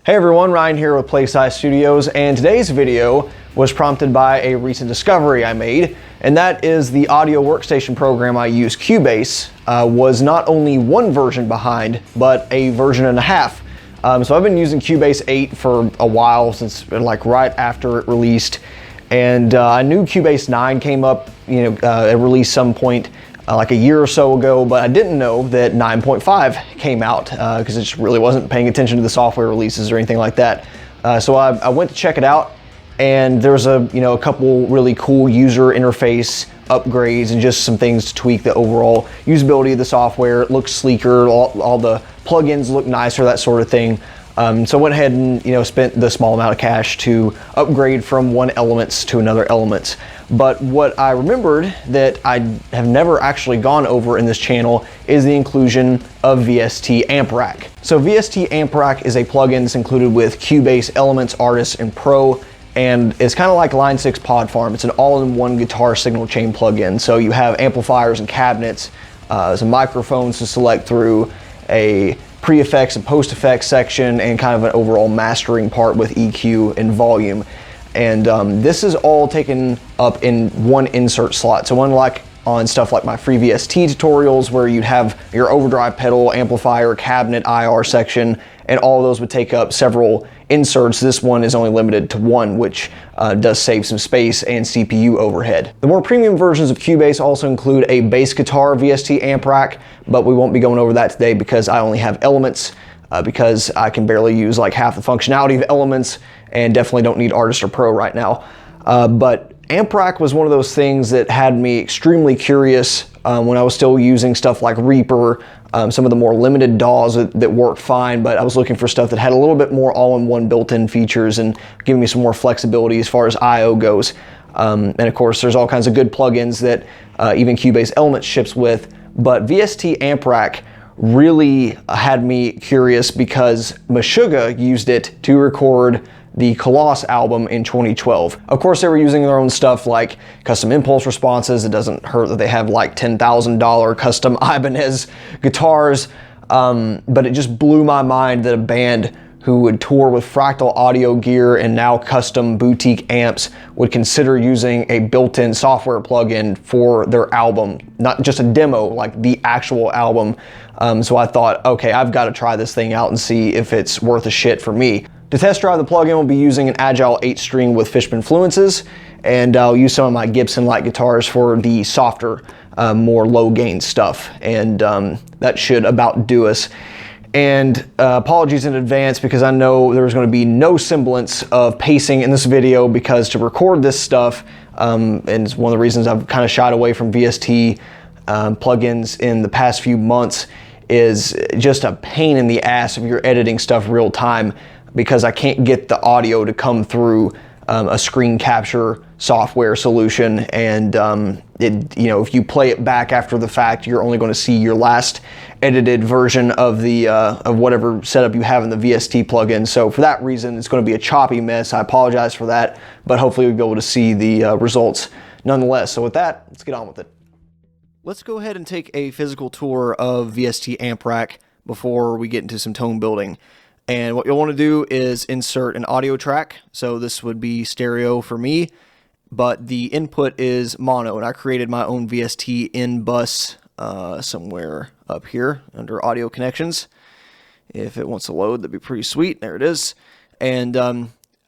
Hey everyone, Ryan here with Plague Scythe Studios, and today's video was prompted by a recent discovery I made, and that is the audio workstation program I use, Cubase, was not only one version behind, but a version and a half. So I've been using Cubase 8 for a while, since like right after it released, and I knew Cubase 9 came up, it released some point like a year or so ago, but I didn't know that 9.5 came out because I just really wasn't paying attention to the software releases or anything like that. So I went to check it out, and there was a couple really cool user interface upgrades and just some things to tweak the overall usability of the software. It looks sleeker, all the plugins look nicer, that sort of thing. So I went ahead and spent the small amount of cash to upgrade from one Elements to another Elements. But what I remembered that I have never actually gone over in this channel is the inclusion of VST Amp Rack. So VST Amp Rack is a plugin that's included with Cubase Elements, Artist, and Pro, and it's kind of like Line 6 Pod Farm. It's an all-in-one guitar signal chain plugin. So you have amplifiers and cabinets, some microphones to select through, a pre-effects and post-effects section, and kind of an overall mastering part with EQ and volume. And this is all taken up in one insert slot. So unlike on stuff like my FreeVST tutorials where you'd have your overdrive pedal, amplifier, cabinet, IR section, and all of those would take up several inserts, this one is only limited to one, which does save some space and CPU overhead. The more premium versions of Cubase also include a bass guitar VST amp rack, but we won't be going over that today because I only have Elements, because I can barely use like half the functionality of Elements and definitely don't need Artist or Pro right now. But Amp Rack was one of those things that had me extremely curious when I was still using stuff like Reaper, some of the more limited DAWs that worked fine, but I was looking for stuff that had a little bit more all-in-one built-in features and giving me some more flexibility as far as I/O goes. And of course, there's all kinds of good plugins that even Cubase Elements ships with, but VST Amp Rack really had me curious because Meshuggah used it to record the Coloss album in 2012. Of course, they were using their own stuff like custom impulse responses. It doesn't hurt that they have like $10,000 custom Ibanez guitars, but it just blew my mind that a band who would tour with Fractal audio gear and now custom boutique amps would consider using a built-in software plugin for their album, not just a demo, like the actual album. So I thought, okay, I've got to try this thing out and see if it's worth a shit for me. To test drive the plugin, we'll be using an Agile 8-string with Fishman Fluences, and I'll use some of my Gibson light guitars for the softer, more low-gain stuff, and that should about do us. And apologies in advance because I know there's going to be no semblance of pacing in this video, because to record this stuff, and it's one of the reasons I've kind of shied away from VST plugins in the past few months, is just a pain in the ass if you're editing stuff real time, because I can't get the audio to come through a screen capture software solution, and if you play it back after the fact, you're only going to see your last edited version of the of whatever setup you have in the VST plugin. So for that reason, it's going to be a choppy mess. I apologize for that, but hopefully we'll be able to see the results nonetheless. So with that, let's get on with it. Let's go ahead and take a physical tour of VST Amp Rack before we get into some tone building. And what you'll want to do is insert an audio track. So this would be stereo for me, but the input is mono, and I created my own VST in bus somewhere up here under audio connections. If it wants to load, that'd be pretty sweet. There it is. And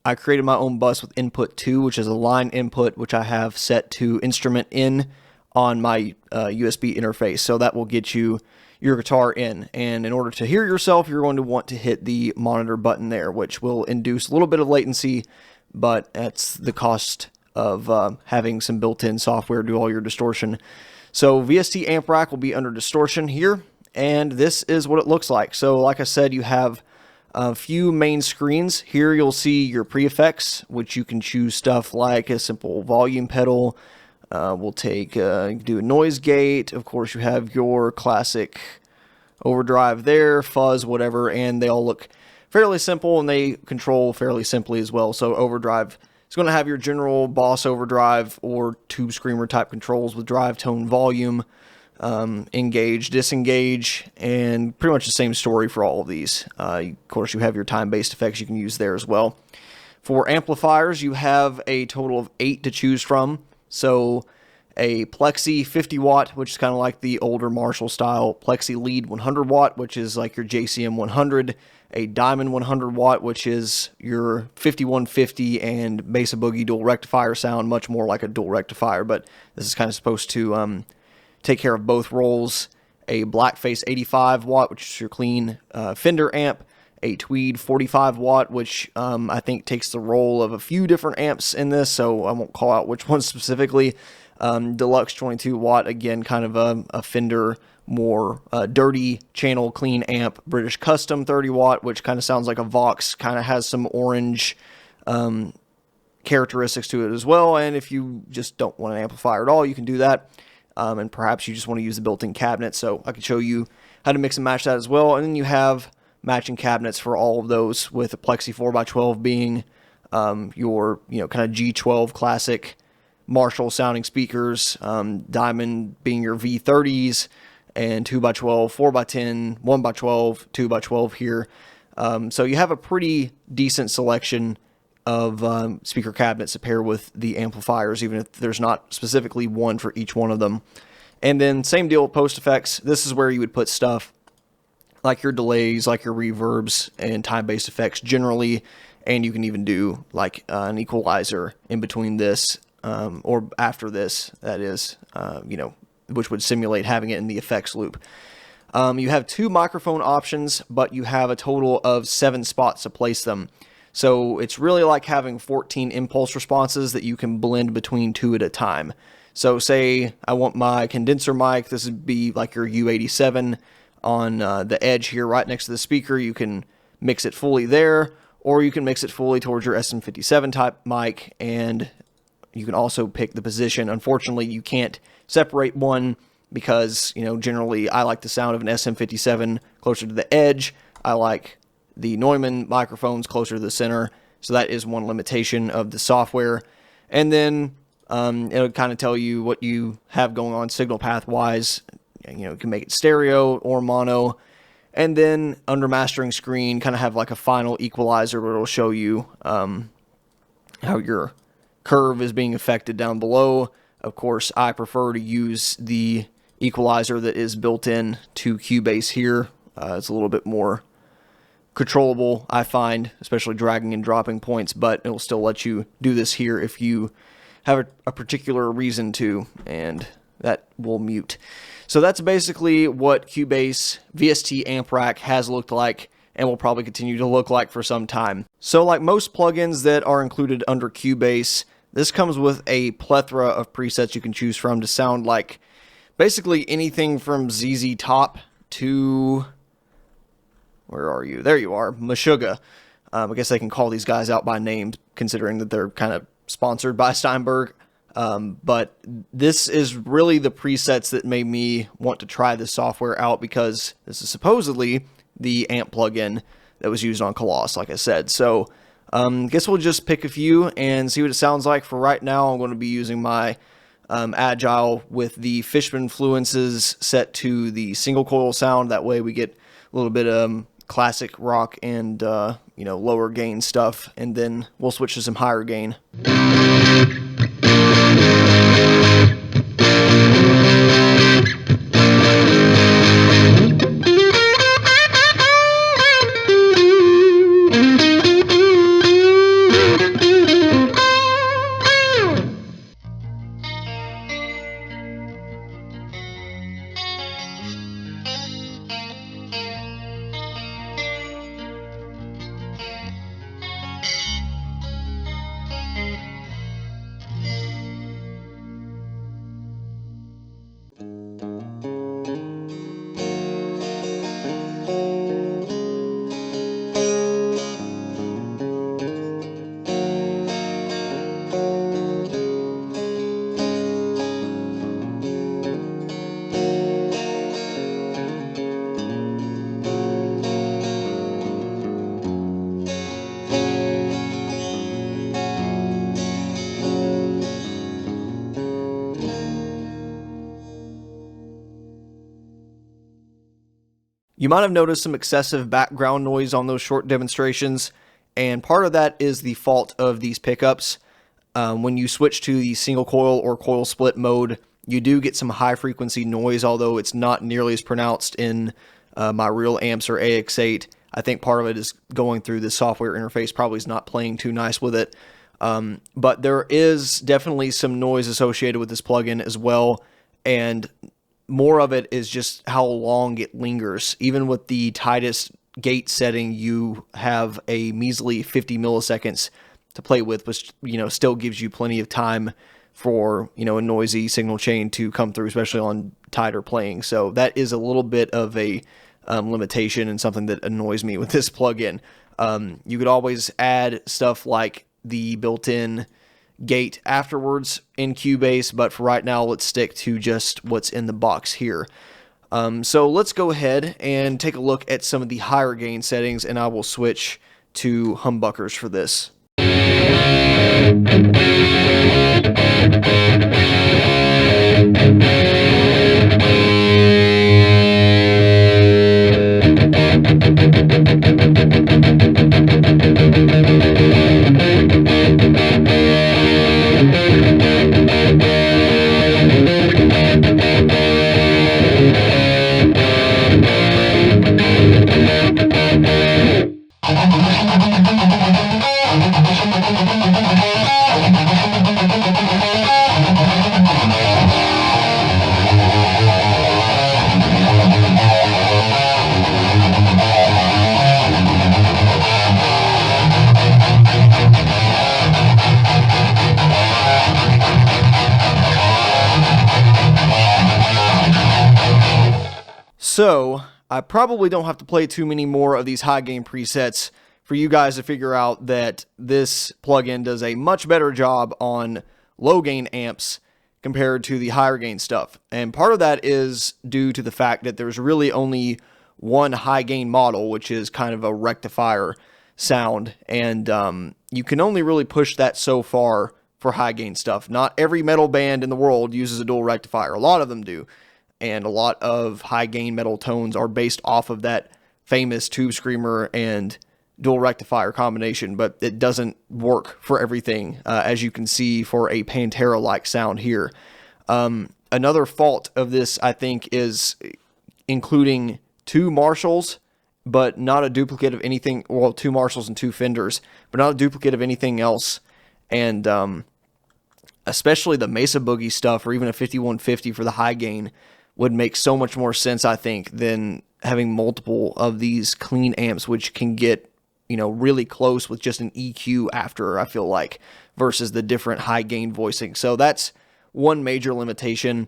I created my own bus with input 2, which is a line input, which I have set to instrument in on my USB interface. So that will get you your guitar in, and in order to hear yourself, you're going to want to hit the monitor button there, which will induce a little bit of latency, but that's the cost of having some built-in software do all your distortion. So VST Amp Rack will be under distortion here, and this is what it looks like. So like I said, you have a few main screens. Here you'll see your pre-effects, which you can choose stuff like a simple volume pedal. We'll take, do a noise gate. Of course, you have your classic overdrive there, fuzz, whatever, and they all look fairly simple, and they control fairly simply as well. So overdrive is going to have your general Boss overdrive or Tube Screamer type controls with drive, tone, volume. engage, disengage, and pretty much the same story for all of these. Of course, you have your time-based effects you can use there as well. For amplifiers, you have a total of 8 to choose from. So a Plexi 50 watt, which is kind of like the older Marshall style, Plexi Lead 100 watt, which is like your JCM 100, a Diamond 100 watt, which is your 5150 and Mesa Boogie dual rectifier sound, much more like a dual rectifier, but this is kind of supposed to take care of both roles. A Blackface 85 watt, which is your clean Fender amp, a Tweed 45 watt, which I think takes the role of a few different amps in this, so I won't call out which one specifically. Deluxe 22 watt, again, kind of a Fender, more dirty channel clean amp. British Custom 30 watt, which kind of sounds like a Vox, kind of has some orange characteristics to it as well. And if you just don't want an amplifier at all, you can do that. And perhaps you just want to use the built-in cabinet, so I can show you how to mix and match that as well. And then you have matching cabinets for all of those, with a Plexi 4x12 being your kind of G12 classic Marshall sounding speakers, Diamond being your V30s, and 2x12, 4x10, 1x12, 2x12 here. So you have a pretty decent selection of speaker cabinets to pair with the amplifiers, even if there's not specifically one for each one of them. And then same deal with post effects. This is where you would put stuff like your delays, like your reverbs, and time-based effects generally, and you can even do like an equalizer in between this, or after this, that is, which would simulate having it in the effects loop. You have 2 microphone options, but you have a total of 7 spots to place them. So it's really like having 14 impulse responses that you can blend between 2 at a time. So say I want my condenser mic, this would be like your U87 on the edge here right next to the speaker. You can mix it fully there, or you can mix it fully towards your SM57 type mic, and you can also pick the position. Unfortunately, you can't separate one because, generally I like the sound of an SM57 closer to the edge. I like the Neumann microphones closer to the center, so that is one limitation of the software. And then it'll kind of tell you what you have going on signal path wise. You can make it stereo or mono. And then under mastering screen, kind of have like a final equalizer where it'll show you how your curve is being affected down below. Of course, I prefer to use the equalizer that is built in to Cubase here. It's a little bit more controllable, I find, especially dragging and dropping points, but it'll still let you do this here if you have a particular reason to, and that will mute. So that's basically what Cubase VST Amp Rack has looked like and will probably continue to look like for some time. So like most plugins that are included under Cubase, this comes with a plethora of presets you can choose from to sound like basically anything from ZZ Top to, where are you? There you are, Meshuggah. I guess they can call these guys out by name, considering that they're kind of sponsored by Steinberg. But this is really the presets that made me want to try this software out, because this is supposedly the amp plugin that was used on Coloss, like I said. So I guess we'll just pick a few and see what it sounds like. For right now, I'm going to be using my Agile with the Fishman Fluences set to the single coil sound. That way we get a little bit of classic rock and lower gain stuff, and then we'll switch to some higher gain. You might have noticed some excessive background noise on those short demonstrations, and part of that is the fault of these pickups. When you switch to the single coil or coil split mode, you do get some high frequency noise, although it's not nearly as pronounced in my real amps or AX8. I think part of it is going through the software interface, probably is not playing too nice with it. But there is definitely some noise associated with this plugin as well, and more of it is just how long it lingers. Even with the tightest gate setting, you have a measly 50 milliseconds to play with, which, still gives you plenty of time for, a noisy signal chain to come through, especially on tighter playing. So that is a little bit of a limitation and something that annoys me with this plugin. You could always add stuff like the built-in gate afterwards in Cubase, but for right now, let's stick to just what's in the box here. So let's go ahead and take a look at some of the higher gain settings, and I will switch to humbuckers for this. So, I probably don't have to play too many more of these high gain presets for you guys to figure out that this plugin does a much better job on low gain amps compared to the higher gain stuff. And part of that is due to the fact that there's really only one high gain model, which is kind of a rectifier sound. And you can only really push that so far for high gain stuff. Not every metal band in the world uses a dual rectifier. A lot of them do. And a lot of high gain metal tones are based off of that famous tube screamer and dual rectifier combination, but it doesn't work for everything, as you can see for a Pantera-like sound here. Another fault of this, I think, is including two Marshalls, but not a duplicate of anything. Well, two Marshalls and two Fenders, but not a duplicate of anything else. And especially the Mesa Boogie stuff, or even a 5150 for the high gain, would make so much more sense, I think, than having multiple of these clean amps, which can get, really close with just an EQ after, I feel like, versus the different high gain voicing. So that's one major limitation.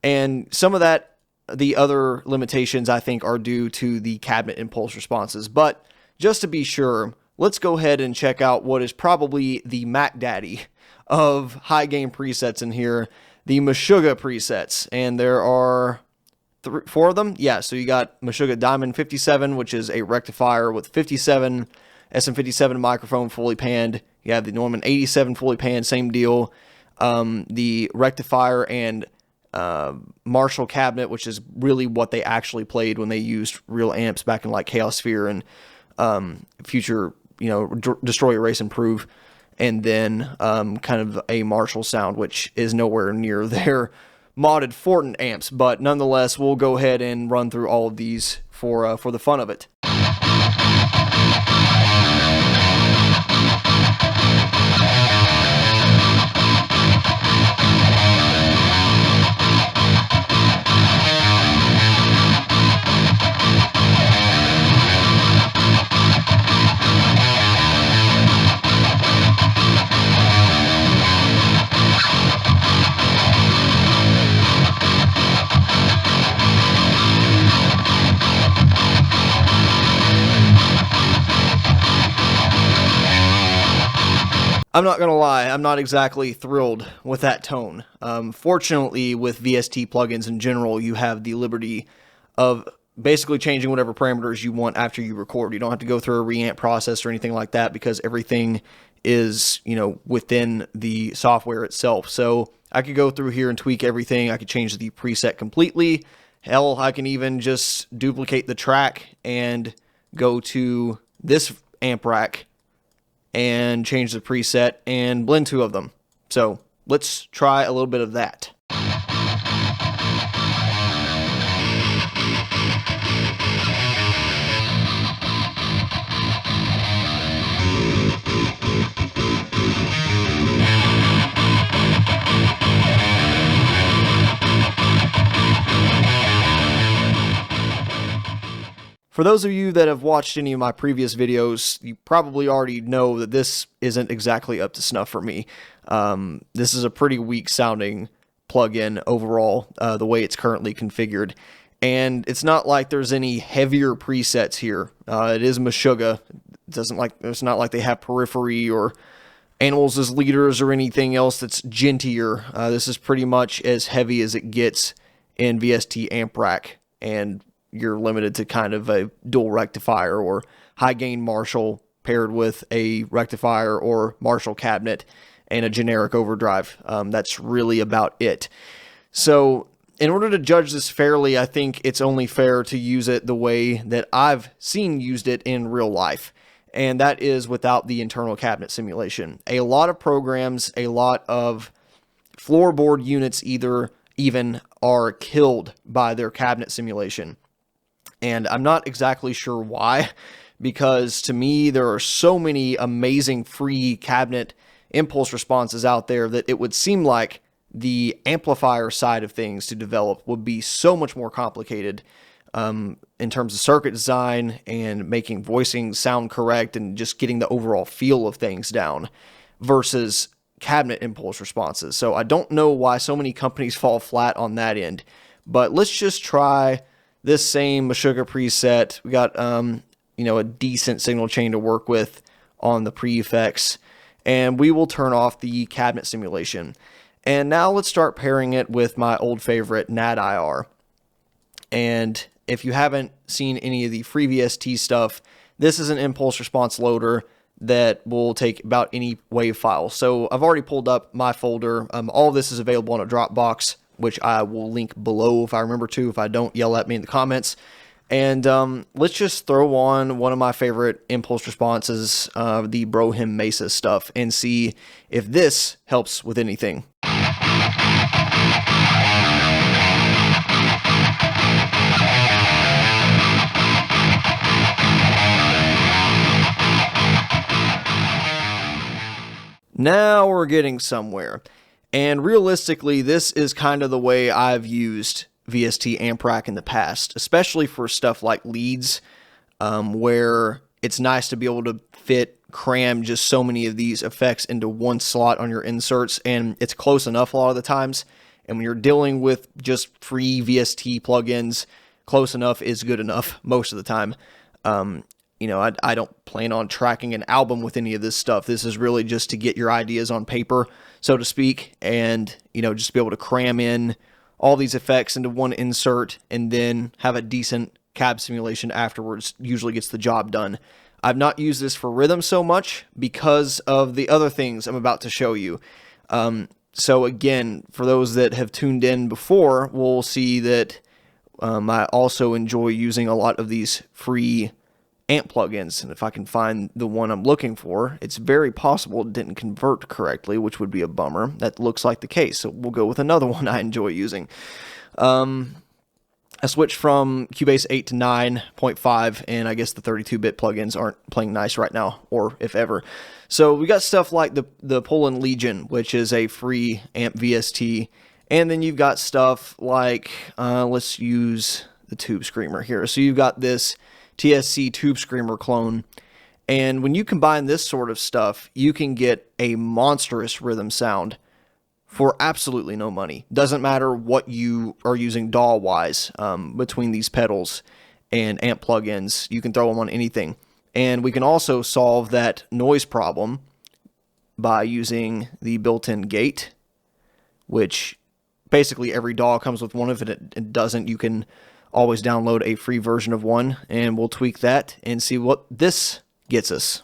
And some of that, the other limitations, I think, are due to the cabinet impulse responses. But just to be sure, let's go ahead and check out what is probably the Mac Daddy of high gain presets in here, the Meshuggah presets. And there are four of them. Yeah, so you got Meshuggah Diamond 57, which is a rectifier with 57, SM57 microphone fully panned. You have the Norman 87 fully panned, same deal. The rectifier and Marshall cabinet, which is really what they actually played when they used real amps back in like Chaosphere and Future, Destroy, Erase, Improve. And then kind of a Marshall sound, which is nowhere near their modded Fortin amps. But nonetheless, we'll go ahead and run through all of these for the fun of it. I'm not going to lie, I'm not exactly thrilled with that tone. Fortunately, with VST plugins in general, you have the liberty of basically changing whatever parameters you want after you record. You don't have to go through a reamp process or anything like that because everything is, within the software itself. So I could go through here and tweak everything. I could change the preset completely, Hell, I can even just duplicate the track and go to this amp rack and change the preset and blend two of them. So let's try a little bit of that. For those of you that have watched any of my previous videos, you probably already know that this isn't exactly up to snuff for me. This is a pretty weak sounding plugin overall, the way it's currently configured. And it's not like there's any heavier presets here. It is Meshuggah. It's not like they have Periphery or Animals as Leaders or anything else that's gentler. This is pretty much as heavy as it gets in VST Amp Rack, and you're limited to kind of a dual rectifier or high gain Marshall paired with a rectifier or Marshall cabinet and a generic overdrive. That's really about it. So in order to judge this fairly, I think it's only fair to use it the way that I've seen used it in real life. And that is without the internal cabinet simulation. A lot of programs, a lot of floorboard units even are killed by their cabinet simulation. And I'm not exactly sure why, because to me, there are so many amazing free cabinet impulse responses out there that it would seem like the amplifier side of things to develop would be so much more complicated in terms of circuit design and making voicing sound correct and just getting the overall feel of things down versus cabinet impulse responses. So I don't know why so many companies fall flat on that end, but let's just try this same Meshuggah preset. We got, a decent signal chain to work with on the pre-effects, and we will turn off the cabinet simulation. And now let's start pairing it with my old favorite NAD-IR. And if you haven't seen any of the FreeVST stuff, this is an impulse response loader that will take about any WAV file. So I've already pulled up my folder. All of this is available on a Dropbox, which I will link below if I remember to. If I don't, yell at me in the comments. And let's just throw on one of my favorite impulse responses, the Brohim Mesa stuff, and see if this helps with anything. Now we're getting somewhere. And realistically, this is kind of the way I've used VST Amp Rack in the past, especially for stuff like leads, where it's nice to be able to cram just so many of these effects into one slot on your inserts, and it's close enough a lot of the times. And when you're dealing with just free VST plugins, close enough is good enough most of the time. I don't plan on tracking an album with any of this stuff. This is really just to get your ideas on paper, so to speak, and, just be able to cram in all these effects into one insert and then have a decent cab simulation afterwards. Usually gets the job done. I've not used this for rhythm so much because of the other things I'm about to show you. So again, for those that have tuned in before, we'll see that I also enjoy using a lot of these free amp plugins, and if I can find the one I'm looking for, it's very possible it didn't convert correctly, which would be a bummer. That looks like the case, so we'll go with another one I enjoy using. I switched from Cubase 8 to 9.5, and I guess the 32-bit plugins aren't playing nice right now, or if ever. So we got stuff like the Poland Legion, which is a free amp VST, and then you've got stuff like, let's use the Tube Screamer here. So you've got this TSC Tube Screamer clone, and when you combine this sort of stuff, you can get a monstrous rhythm sound for absolutely no money. Doesn't matter what you are using DAW-wise between these pedals and amp plugins. You can throw them on anything. And we can also solve that noise problem by using the built-in gate, which basically every DAW comes with one. If it doesn't, you can always download a free version of one, and we'll tweak that and see what this gets us.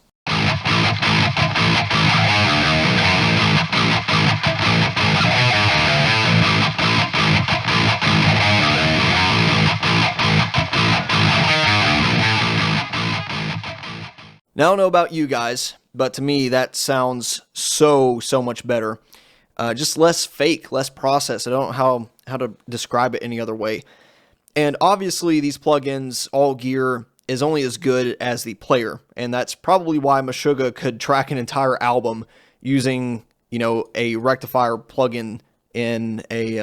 Now, I don't know about you guys, but to me, that sounds so much better. Just less fake, less processed. I don't know how to describe it any other way. And obviously, these plugins all gear is only as good as the player, and that's probably why Meshuggah could track an entire album using, a rectifier plugin in a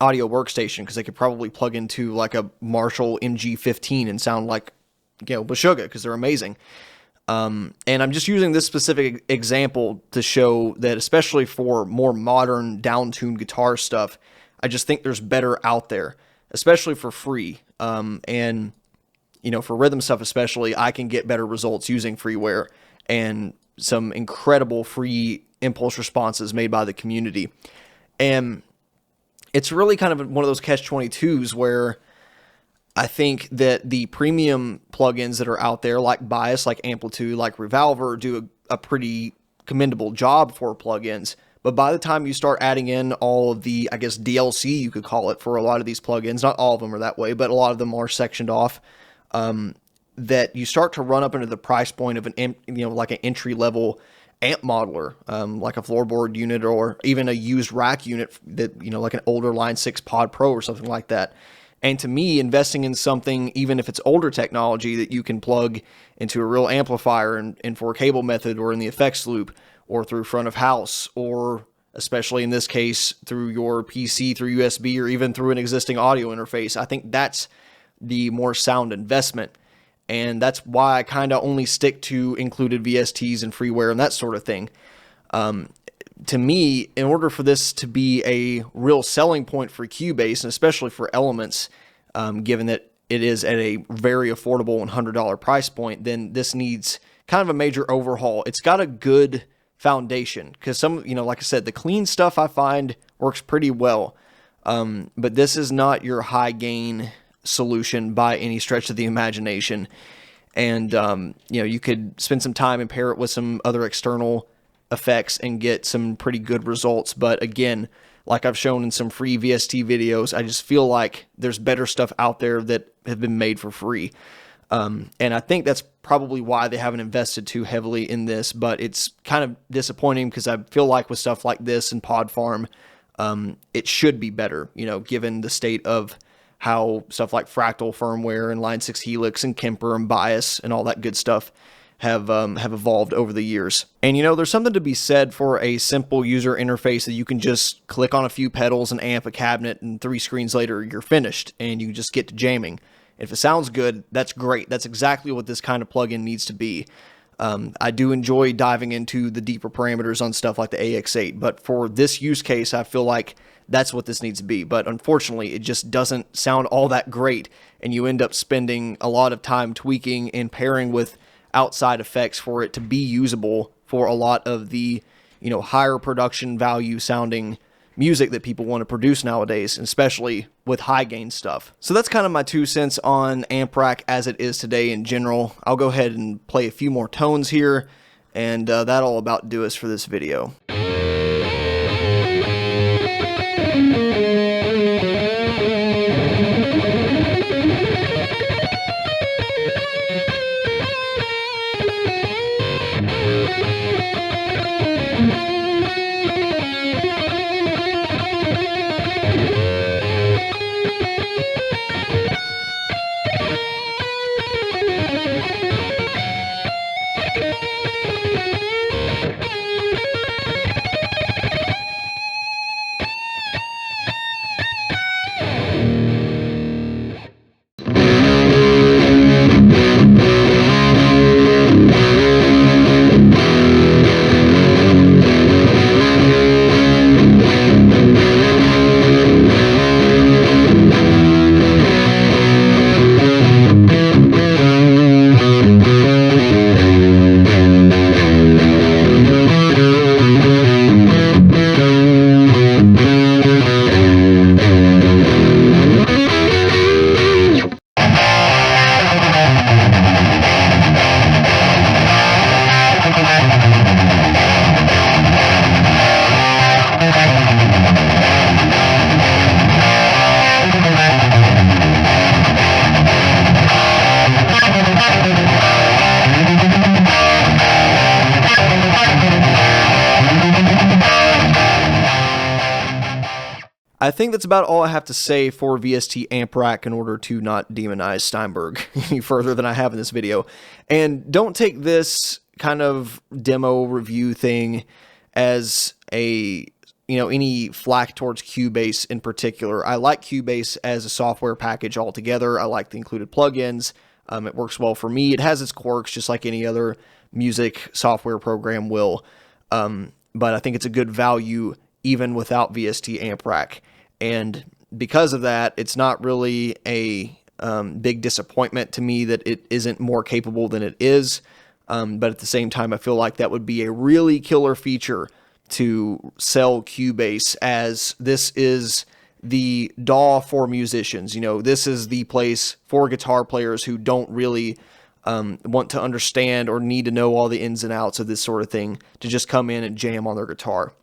audio workstation, because they could probably plug into like a Marshall MG15 and sound like, Meshuggah, because they're amazing. And I'm just using this specific example to show that, especially for more modern, down-tuned guitar stuff, I just think there's better out there, especially for free. And, for rhythm stuff especially, I can get better results using freeware and some incredible free impulse responses made by the community. And it's really kind of one of those catch-22s where I think that the premium plugins that are out there, like Bias, like Amplitude, like Revolver, do a pretty commendable job for plugins. But by the time you start adding in all of the, DLC, you could call it, for a lot of these plugins, not all of them are that way, but a lot of them are sectioned off, that you start to run up into the price point of like an entry-level amp modeler, like a floorboard unit, or even a used rack unit that, like an older Line 6 Pod Pro or something like that. And to me, investing in something, even if it's older technology, that you can plug into a real amplifier and for a cable method, or in the effects loop, or through front of house, or especially in this case, through your PC, through USB, or even through an existing audio interface, I think that's the more sound investment. And that's why I kind of only stick to included VSTs and freeware and that sort of thing. To me, in order for this to be a real selling point for Cubase, and especially for Elements, given that it is at a very affordable $100 price point, then this needs kind of a major overhaul. It's got a good foundation, because like I said, the clean stuff I find works pretty well. But this is not your high gain solution by any stretch of the imagination. And, you could spend some time and pair it with some other external effects and get some pretty good results. But again, like I've shown in some free VST videos, I just feel like there's better stuff out there that have been made for free. And I think that's probably why they haven't invested too heavily in this, but it's kind of disappointing, because I feel like with stuff like this and Pod Farm, it should be better, given the state of how stuff like Fractal firmware and Line 6 Helix and Kemper and Bias and all that good stuff have evolved over the years. And there's something to be said for a simple user interface that you can just click on a few pedals and amp a cabinet, and 3 screens later you're finished and you just get to jamming. If it sounds good, that's great. That's exactly what this kind of plugin needs to be. I do enjoy diving into the deeper parameters on stuff like the AX8, but for this use case, I feel like that's what this needs to be. But unfortunately, it just doesn't sound all that great, and you end up spending a lot of time tweaking and pairing with outside effects for it to be usable for a lot of the, higher production value sounding music that people want to produce nowadays, especially with high gain stuff. So that's kind of my 2 cents on Amp Rack as it is today in general. I'll go ahead and play a few more tones here, and that'll about do us for this video. I think that's about all I have to say for VST Amp Rack in order to not demonize Steinberg any further than I have in this video. And don't take this kind of demo review thing as a, any flack towards Cubase in particular. I like Cubase as a software package altogether. I like the included plugins. It works well for me. It has its quirks just like any other music software program will. But I think it's a good value even without VST Amp Rack. And because of that, it's not really a big disappointment to me that it isn't more capable than it is. But at the same time, I feel like that would be a really killer feature to sell Cubase, as this is the DAW for musicians. This is the place for guitar players who don't really want to understand or need to know all the ins and outs of this sort of thing to just come in and jam on their guitar.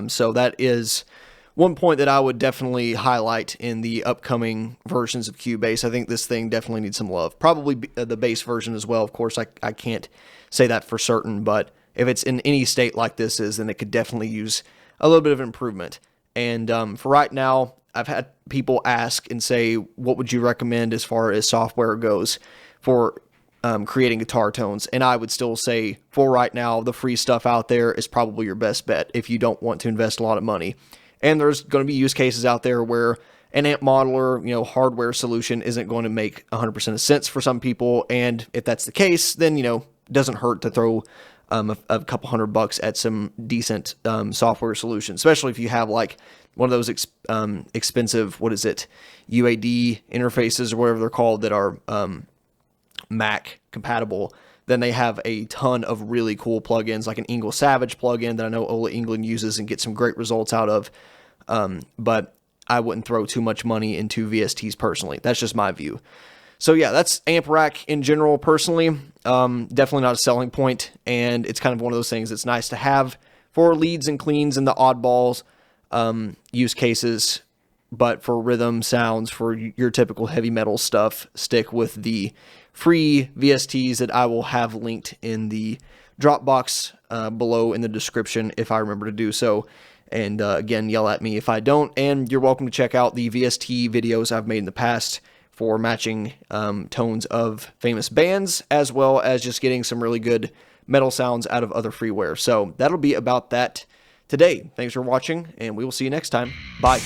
So that is one point that I would definitely highlight in the upcoming versions of Cubase. I think this thing definitely needs some love. Probably the base version as well. Of course, I can't say that for certain, but if it's in any state like this is, then it could definitely use a little bit of improvement. And for right now, I've had people ask and say, what would you recommend as far as software goes for creating guitar tones? And I would still say, for right now, the free stuff out there is probably your best bet if you don't want to invest a lot of money. And there's going to be use cases out there where an amp modeler, hardware solution isn't going to make 100% of sense for some people. And if that's the case, then, it doesn't hurt to throw a couple $100 at some decent software solution, especially if you have like one of those expensive, UAD interfaces or whatever they're called that are Mac compatible. Then they have a ton of really cool plugins, like an Ingle Savage plugin that I know Ola England uses and gets some great results out of. But I wouldn't throw too much money into VSTs personally. That's just my view. So yeah, that's Amp Rack in general personally. Definitely not a selling point, and it's kind of one of those things that's nice to have for leads and cleans and the oddballs use cases. But for rhythm sounds, for your typical heavy metal stuff, stick with the free VSTs that I will have linked in the Dropbox below in the description if I remember to do so. And again, yell at me if I don't. And you're welcome to check out the VST videos I've made in the past for matching tones of famous bands, as well as just getting some really good metal sounds out of other freeware. So that'll be about that today. Thanks for watching, and we will see you next time. Bye.